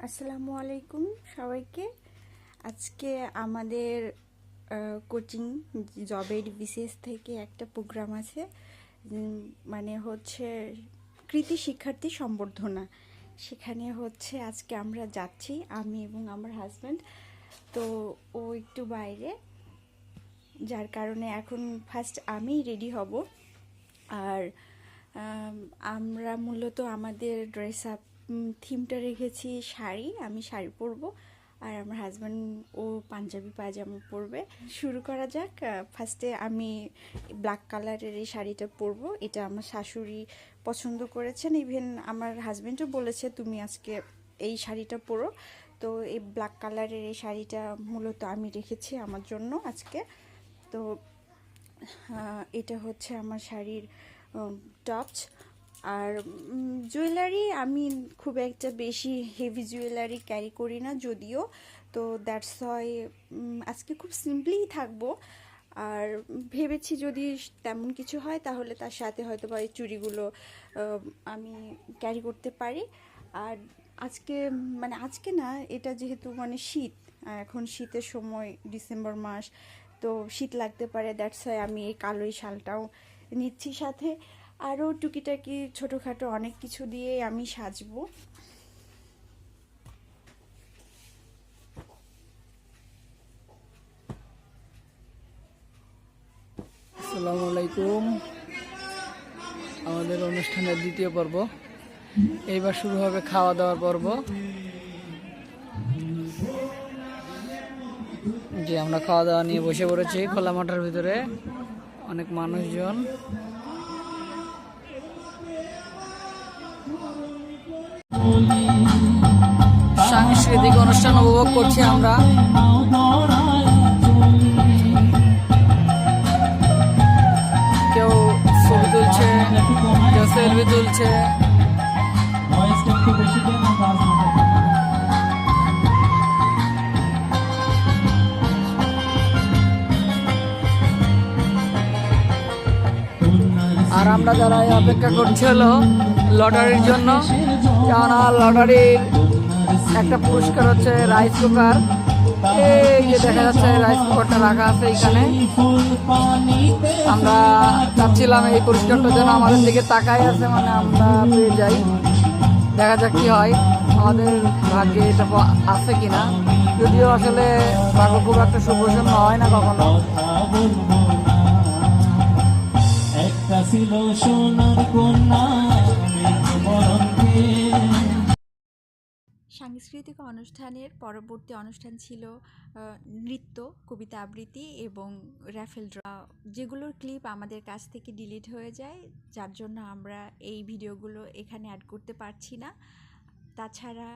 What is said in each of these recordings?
আসসালামু আলাইকুম সবাইকে। আজকে আমাদের কোচিং জবের বিসিএস থেকে একটা প্রোগ্রাম আছে, মানে হচ্ছে কৃতি শিক্ষার্থী সম্বর্ধনা। সেখানে হচ্ছে আজকে আমরা যাচ্ছি, আমি এবং আমার হাজব্যান্ড। তো ও একটু বাইরে, যার কারণে এখন ফার্স্ট আমি রেডি হব। আর আমরা মূলত আমাদের ড্রেস আপ থিমটা রেখেছি শাড়ি, আমি শাড়ি পরবো আর আমার হাজব্যান্ড ও পাঞ্জাবি পায়জামা পরবে। শুরু করা যাক। ফার্স্টে আমি ব্ল্যাক কালারের এই শাড়িটা পরবো, এটা আমার শাশুড়ি পছন্দ করেছেন, ইভেন আমার হাজব্যান্ডও বলেছে তুমি আজকে এই শাড়িটা পরো। তো এই ব্ল্যাক কালারের এই শাড়িটা মূলত আমি রেখেছি আমার জন্য আজকে। তো এটা হচ্ছে আমার শাড়ির টপস। আর জুয়েলারি আমি খুব একটা বেশি হেভি জুয়েলারি ক্যারি করি না যদিও, তো দ্যাটস হয় আজকে খুব সিম্পলিই থাকবো। আর ভেবেছি যদি তেমন কিছু হয় তাহলে তার সাথে হয়তো বা এই চুড়িগুলো আমি ক্যারি করতে পারি। আর আজকে মানে আজকে না, এটা যেহেতু মানে শীত, এখন শীতের সময় ডিসেম্বর মাস, তো শীত লাগতে পারে, দ্যাটস হয় আমি এই কালো এই শালটাও নিচ্ছি সাথে। আরও টুকিটাকি ছোটোখাটো অনেক কিছু দিয়ে আমি সাজবো। আসসালামু আলাইকুম। আমাদের অনুষ্ঠানের দ্বিতীয় পর্ব এইবার শুরু হবে, খাওয়া দাওয়ার পর্ব। যে আমরা খাওয়া দাওয়া নিয়ে বসে পড়েছি খোলা মাঠের ভিতরে, অনেক মানুষজন। সাংস্কৃতিক অনুষ্ঠান উপভোগ করছি আমরা। কেউ ছবি তুলছে, কেউ সেলফি তুলছে। আর আমরা যারা অপেক্ষা করছি হলো লটারির জন্য, কেননা লটারির একটা পুরস্কার হচ্ছে রাইস কুকার। এই যে দেখা যাচ্ছে রাইস কুকারটা রাখা আছে এখানে। আমরা চাচ্ছিলাম এই পুরস্কারটা যেন আমাদের দিকে তাকাই আছে, মানে আমরা পেয়ে যাই। দেখা যাক কি হয়, আমাদের ভাগ্যে এটা আছে কিনা। যদিও আসলে ভাগ্য খুব একটা শুভসূন্য হয় না কখনো। সাংস্কৃতিক অনুষ্ঠানের পরবর্তী অনুষ্ঠান ছিল নৃত্য, কবিতা আবৃত্তি এবং র্যাফেল ড্র, যেগুলোর ক্লিপ আমাদের কাছ থেকে ডিলিট হয়ে যায়, যার জন্য আমরা এই ভিডিওগুলো এখানে অ্যাড করতে পারছি না। তাছাড়া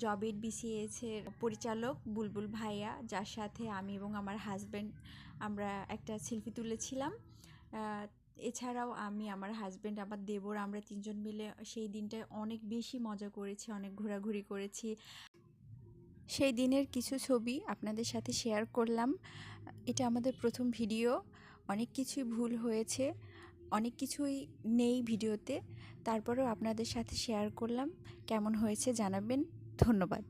জবের বিসিএসের পরিচালক বুলবুল ভাইয়া, যার সাথে আমি এবং আমার হাজব্যান্ড আমরা একটা সেলফি তুলেছিলাম। এছাড়াও আমি, আমার হাজব্যান্ড, আমার দেবর, আমরা তিনজন মিলে সেই দিনটায় অনেক বেশি মজা করেছি, অনেক ঘোরাঘুরি করেছি। সেই দিনের কিছু ছবি আপনাদের সাথে শেয়ার করলাম। এটা আমাদের প্রথম ভিডিও, অনেক কিছুই ভুল হয়েছে, অনেক কিছুই নেই ভিডিওতে, তারপরেও আপনাদের সাথে শেয়ার করলাম। কেমন হয়েছে জানাবেন। ধন্যবাদ।